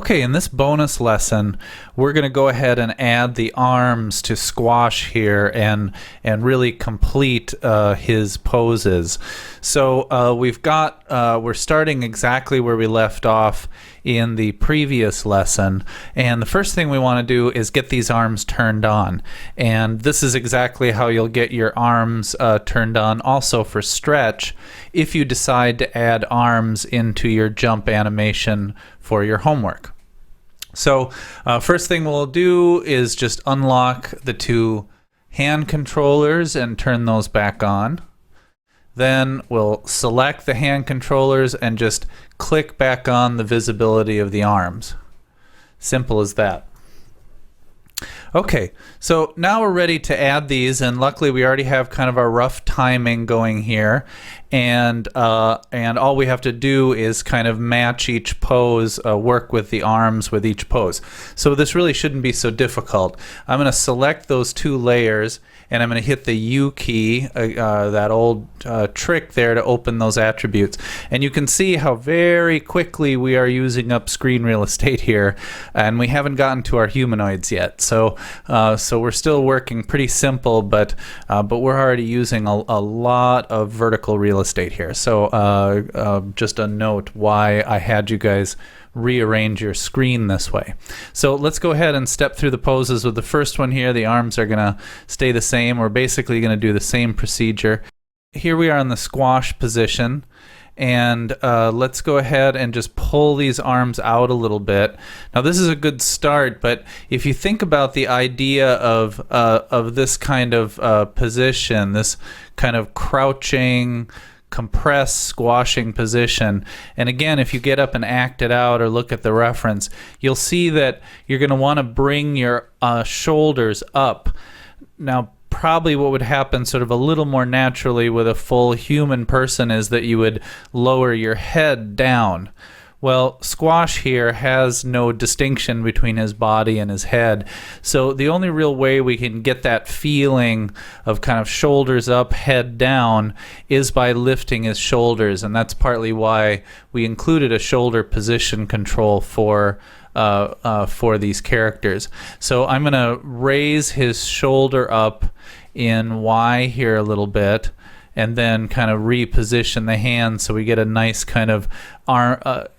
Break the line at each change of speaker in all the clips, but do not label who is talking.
Okay, in this bonus lesson, we're going to go ahead and add the arms to Squash here and really complete his poses. So we're starting exactly where we left off in the previous lesson, and the first thing we want to do is get these arms turned on, and this is exactly how you'll get your arms turned on also for stretch if you decide to add arms into your jump animation for your homework. So first thing we'll do is just unlock the two hand controllers and turn those back on. Then we'll select the hand controllers and just click back on the visibility of the arms. Simple as that. Okay, so now we're ready to add these, and luckily we already have kind of our rough timing going here, and all we have to do is kind of match each pose, work with the arms with each pose. So this really shouldn't be so difficult. I'm going to select those two layers, and I'm going to hit the U key, that old trick there, to open those attributes. And you can see how very quickly we are using up screen real estate here, and we haven't gotten to our humanoids yet. So we're still working pretty simple, but we're already using a lot of vertical real estate here. So just a note why I had you guys rearrange your screen this way. So let's go ahead and step through the poses with the first one here. The arms are going to stay the same. We're basically going to do the same procedure. Here we are in the squash position, and let's go ahead and just pull these arms out a little bit. Now this is a good start, but if you think about the idea of this kind of position, this kind of crouching, compressed, squashing position, and again, if you get up and act it out or look at the reference, you'll see that you're going to want to bring your shoulders up. Now probably what would happen sort of a little more naturally with a full human person is that you would lower your head down. Well, Squash here has no distinction between his body and his head. So the only real way we can get that feeling of kind of shoulders up, head down is by lifting his shoulders. And that's partly why we included a shoulder position control for these characters. So I'm going to raise his shoulder up in Y here a little bit, and then kind of reposition the hand so we get a nice kind of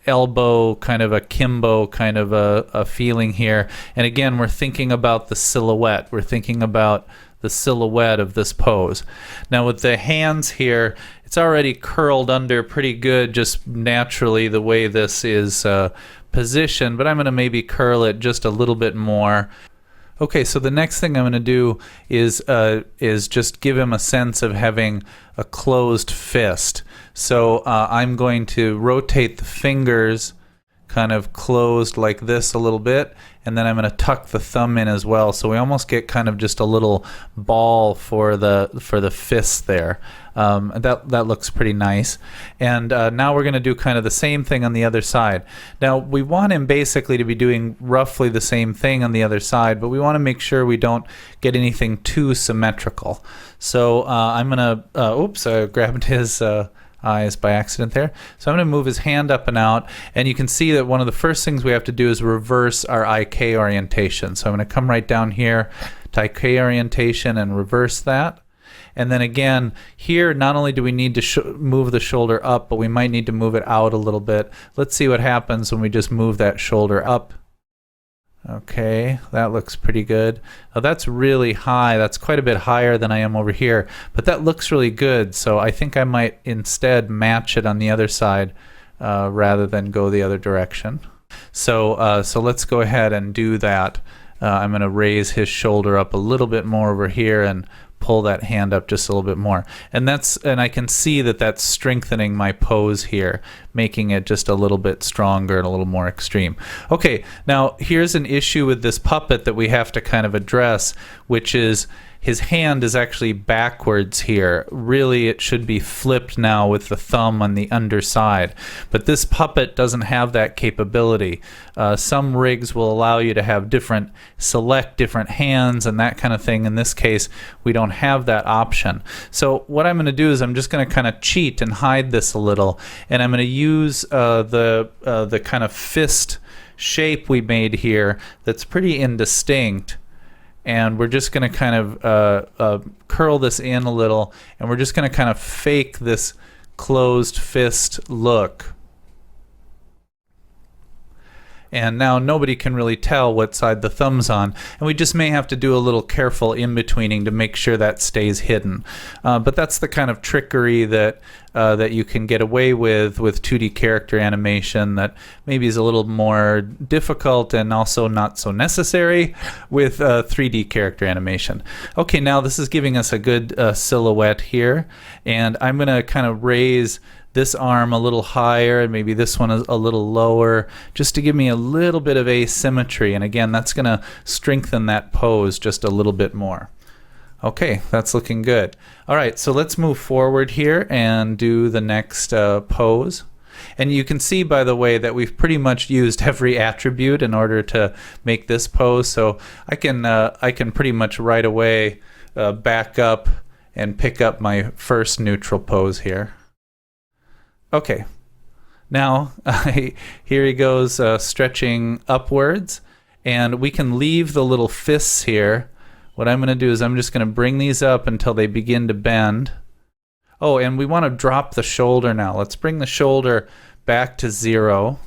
elbow, kind of a kimbo kind of a feeling here. And again, we're thinking about the silhouette. We're thinking about the silhouette of this pose. Now with the hands here, it's already curled under pretty good just naturally the way this is positioned, but I'm going to maybe curl it just a little bit more. Okay, so the next thing I'm going to do is just give him a sense of having a closed fist. So I'm going to rotate the fingers kind of closed like this a little bit, and then I'm going to tuck the thumb in as well, so we almost get kind of just a little ball for the fist there. That looks pretty nice. And now we're going to do kind of the same thing on the other side. Now we want him basically to be doing roughly the same thing on the other side, but we want to make sure we don't get anything too symmetrical. So I'm going to oops, I grabbed his eyes by accident there. So I'm going to move his hand up and out, and you can see that one of the first things we have to do is reverse our IK orientation. So I'm going to come right down here to IK orientation and reverse that. And then again, here not only do we need to move the shoulder up, but we might need to move it out a little bit. Let's see what happens when we just move that shoulder up. Okay, that looks pretty good. Now that's really high. That's quite a bit higher than I am over here, but that looks really good. So I think I might instead match it on the other side rather than go the other direction. So let's go ahead and do that. I'm going to raise his shoulder up a little bit more over here and pull that hand up just a little bit more, and I can see that that's strengthening my pose here, making it just a little bit stronger and a little more extreme. Okay, now here's an issue with this puppet that we have to kind of address, which is his hand is actually backwards here. Really, it should be flipped now with the thumb on the underside. But this puppet doesn't have that capability. Some rigs will allow you to have select different hands and that kind of thing. In this case, we don't have that option. So what I'm going to do is I'm just going to kind of cheat and hide this a little, and I'm going to use the kind of fist shape we made here that's pretty indistinct. And we're just going to kind of curl this in a little, and we're just going to kind of fake this closed fist look. And now nobody can really tell what side the thumb's on. And we just may have to do a little careful in-betweening to make sure that stays hidden. But that's the kind of trickery that that you can get away with 2D character animation that maybe is a little more difficult and also not so necessary with 3D character animation. Okay, now this is giving us a good silhouette here. And I'm going to kind of raise this arm a little higher and maybe this one is a little lower, just to give me a little bit of asymmetry. And again, that's going to strengthen that pose just a little bit more. Okay, that's looking good. All right, so let's move forward here and do the next pose. And you can see, by the way, that we've pretty much used every attribute in order to make this pose. So I can pretty much right away back up and pick up my first neutral pose here. Okay, now here he goes stretching upwards, and we can leave the little fists here. What I'm going to do is I'm just going to bring these up until they begin to bend. Oh, and we want to drop the shoulder now. Let's bring the shoulder back to 0.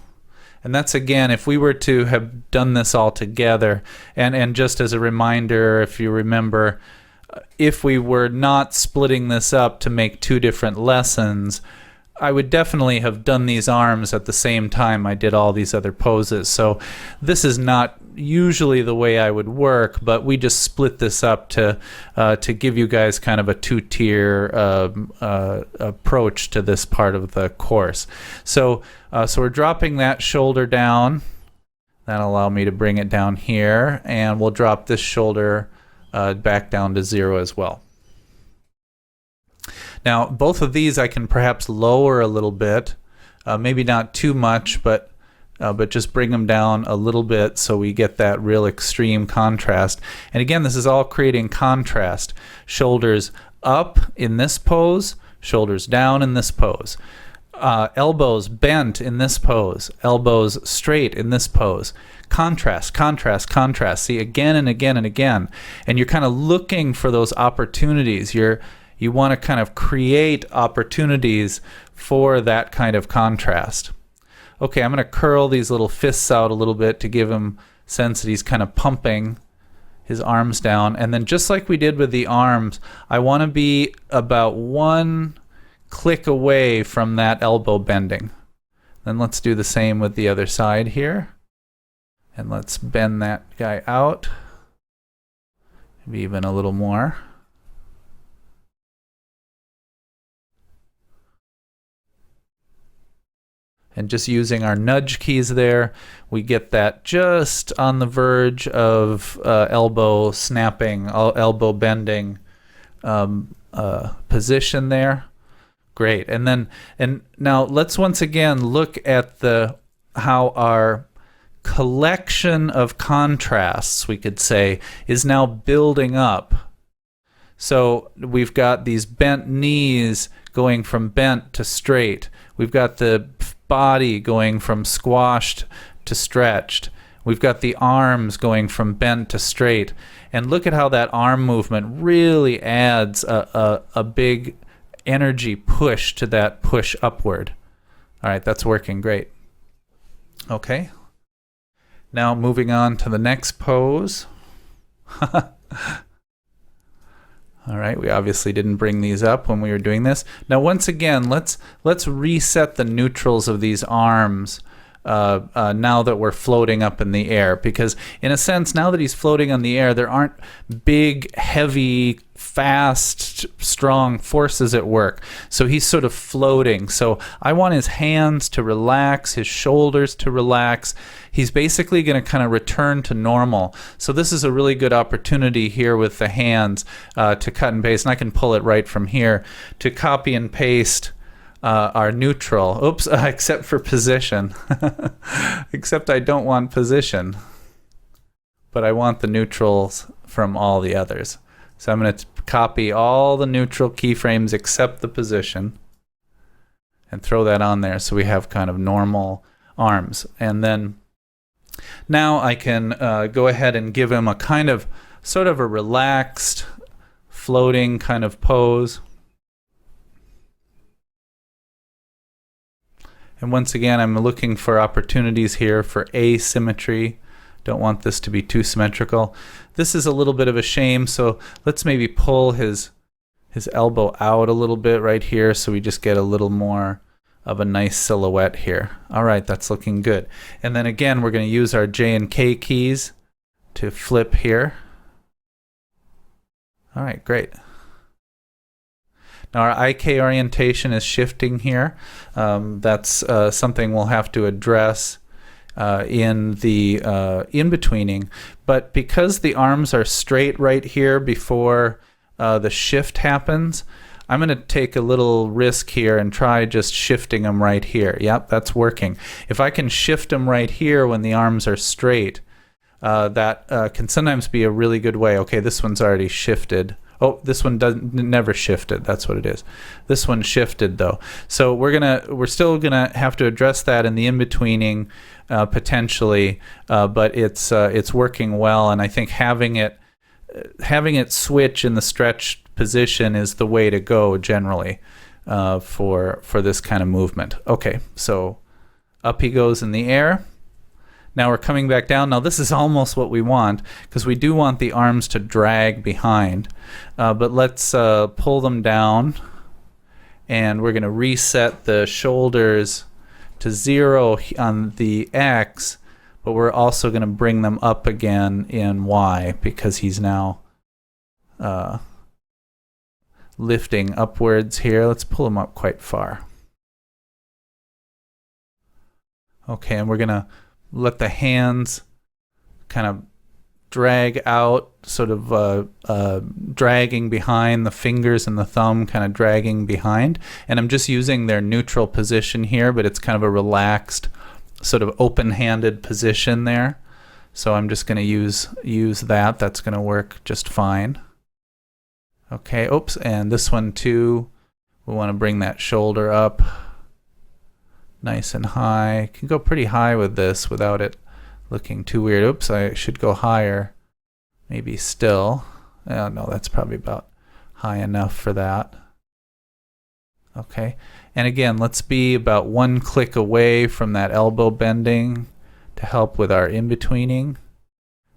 And that's, again, if we were to have done this all together, and just as a reminder, if you remember, if we were not splitting this up to make 2 different lessons, I would definitely have done these arms at the same time I did all these other poses. So this is not usually the way I would work, but we just split this up to give you guys kind of a 2-tier approach to this part of the course. So we're dropping that shoulder down. That'll allow me to bring it down here, and we'll drop this shoulder back down to 0 as well. Now, both of these I can perhaps lower a little bit, maybe not too much, but just bring them down a little bit so we get that real extreme contrast. And again, this is all creating contrast. Shoulders up in this pose, shoulders down in this pose. Elbows bent in this pose, elbows straight in this pose. Contrast, contrast, contrast. See, again and again and again. And you're kind of looking for those opportunities. You want to kind of create opportunities for that kind of contrast. Okay, I'm going to curl these little fists out a little bit to give him a sense that he's kind of pumping his arms down. And then just like we did with the arms, I want to be about 1 click away from that elbow bending. Then let's do the same with the other side here. And let's bend that guy out. Maybe even a little more. And just using our nudge keys there, we get that just on the verge of elbow snapping, elbow bending position there. Great. And now let's once again look at how our collection of contrasts, we could say, is now building up. So we've got these bent knees going from bent to straight. We've got the body going from squashed to stretched. We've got the arms going from bent to straight. And look at how that arm movement really adds a big energy push to that push upward. All right, that's working great. Okay. Now moving on to the next pose. All right, we obviously didn't bring these up when we were doing this. Now, once again, let's reset the neutrals of these arms now that we're floating up in the air. Because in a sense, now that he's floating on the air, there aren't big, heavy, fast, strong forces at work. So he's sort of floating. So I want his hands to relax, his shoulders to relax. He's basically going to kind of return to normal. So this is a really good opportunity here with the hands to cut and paste. And I can pull it right from here to copy and paste our neutral. Oops, except for position. Except I don't want position. But I want the neutrals from all the others. So I'm going to copy all the neutral keyframes except the position and throw that on there so we have kind of normal arms. And then Now I can go ahead and give him a kind of sort of a relaxed, floating kind of pose. And once again, I'm looking for opportunities here for asymmetry. Don't want this to be too symmetrical. This is a little bit of a shame, so let's maybe pull his elbow out a little bit right here so we just get a little more of a nice silhouette here. All right, that's looking good. And then again, we're going to use our J and K keys to flip here. All right, great. Now our IK orientation is shifting here. That's something we'll have to address in the in-betweening. But because the arms are straight right here before the shift happens, I'm going to take a little risk here and try just shifting them right here. Yep, that's working. If I can shift them right here when the arms are straight, that can sometimes be a really good way. Okay, this one's already shifted. Oh, this one never shifted. That's what it is. This one shifted though. So we're still gonna have to address that in the in-betweening potentially, but it's working well, and I think having it switch in the stretched position is the way to go generally for this kind of movement. Okay, so up he goes in the air. Now we're coming back down. Now this is almost what we want, because we do want the arms to drag behind. But let's pull them down, and we're going to reset the shoulders to 0 on the X, but we're also going to bring them up again in Y, because he's now lifting upwards here. Let's pull him up quite far. Okay, and we're going to let the hands kind of drag out, sort of dragging behind the fingers and the thumb, kind of dragging behind. And I'm just using their neutral position here, but it's kind of a relaxed, sort of open-handed position there. So I'm just going to use that. That's going to work just fine. Okay, oops, and this one too. We want to bring that shoulder up nice and high. Can go pretty high with this without it looking too weird. Oops, I should go higher. Maybe still. Oh, no, that's probably about high enough for that. Okay, and again, let's be about 1 click away from that elbow bending to help with our in-betweening.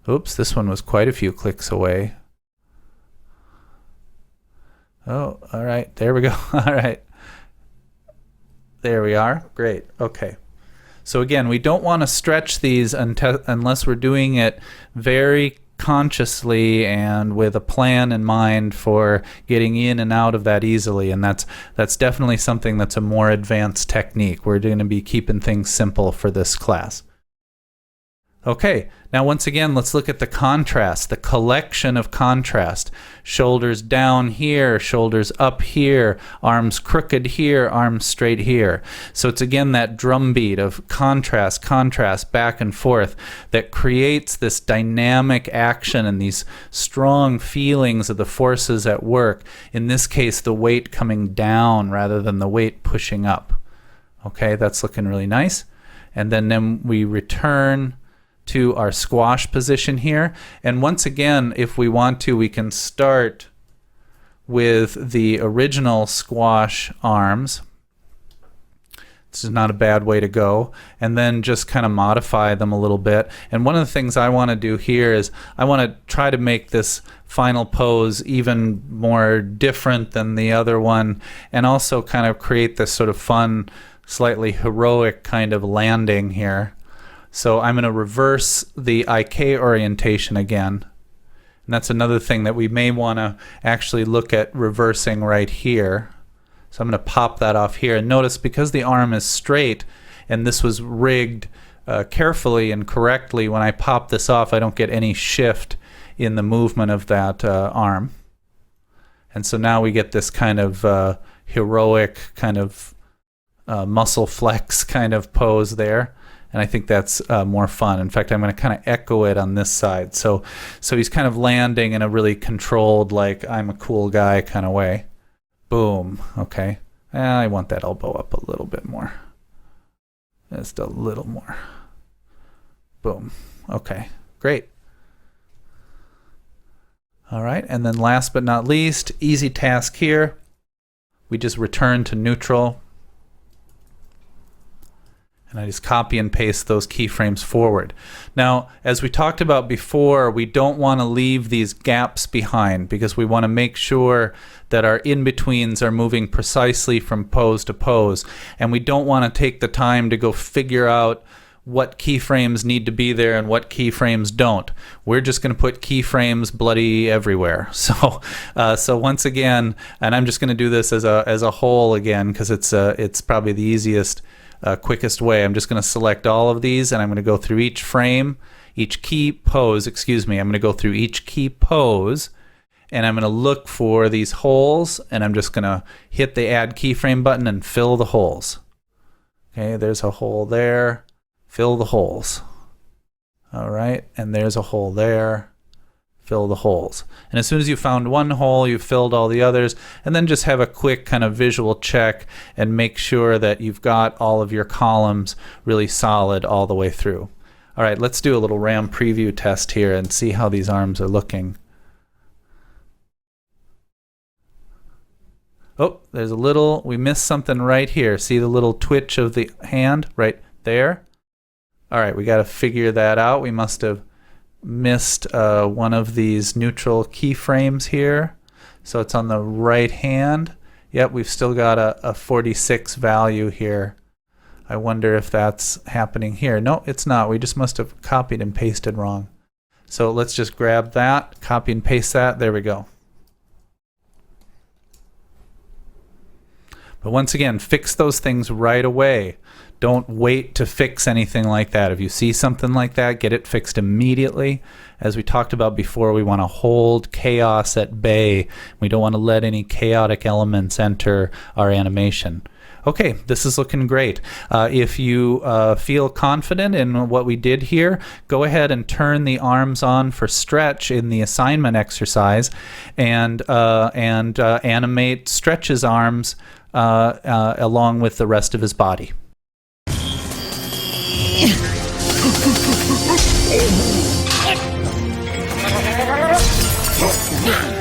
Oops, this one was quite a few clicks away. Oh, all right, there we go. All right. There we are. Great. Okay. So again, we don't want to stretch these unless we're doing it very consciously and with a plan in mind for getting in and out of that easily. And that's definitely something that's a more advanced technique. We're going to be keeping things simple for this class. Okay, now once again, let's look at the contrast, the collection of contrast. Shoulders down here, shoulders up here, arms crooked here, arms straight here. So it's again that drumbeat of contrast, contrast, back and forth that creates this dynamic action and these strong feelings of the forces at work. In this case, the weight coming down rather than the weight pushing up. Okay, that's looking really nice. And then we return to our squash position here. And once again, if we want to, we can start with the original squash arms. This is not a bad way to go. And then just kind of modify them a little bit. And one of the things I want to do here is I want to try to make this final pose even more different than the other one, and also kind of create this sort of fun, slightly heroic kind of landing here. So I'm going to reverse the IK orientation again. And that's another thing that we may want to actually look at reversing right here. So I'm going to pop that off here. And notice, because the arm is straight and this was rigged carefully and correctly, when I pop this off, I don't get any shift in the movement of that arm. And so now we get this kind of heroic kind of muscle flex kind of pose there. And I think that's more fun. In fact, I'm going to kind of echo it on this side. So he's kind of landing in a really controlled, like, I'm a cool guy kind of way. Boom. Okay. I want that elbow up a little bit more. Just a little more. Boom. Okay, great. All right, and then last but not least, easy task here. We just return to neutral. And I just copy and paste those keyframes forward. Now, as we talked about before, we don't want to leave these gaps behind because we want to make sure that our in-betweens are moving precisely from pose to pose. And we don't want to take the time to go figure out what keyframes need to be there and what keyframes don't. We're just going to put keyframes bloody everywhere. So once again, and I'm just going to do this as a whole again because it's probably the easiest, quickest way. I'm just going to select all of these and I'm going to go through each frame, each key pose, excuse me. I'm going to go through each key pose and I'm going to look for these holes and I'm just going to hit the add keyframe button and fill the holes. Okay, there's a hole there. Fill the holes. All right, and there's a hole there. Fill the holes. And as soon as you found one hole, you've filled all the others, and then just have a quick kind of visual check and make sure that you've got all of your columns really solid all the way through. All right, let's do a little RAM preview test here and see how these arms are looking. Oh, there's a little, we missed something right here. See the little twitch of the hand right there? All right, we got to figure that out. We must have missed one of these neutral keyframes here. So it's on the right hand. Yep, we've still got a 46 value here. I wonder if that's happening here. No, it's not. We just must have copied and pasted wrong. So let's just grab that, copy and paste that. There we go. But once again, fix those things right away. Don't wait to fix anything like that. If you see something like that, get it fixed immediately. As we talked about before, we want to hold chaos at bay. We don't want to let any chaotic elements enter our animation. Okay, this is looking great. If you feel confident in what we did here, go ahead and turn the arms on for stretch in the assignment exercise and animate Stretch's arms along with the rest of his body.
Yeah.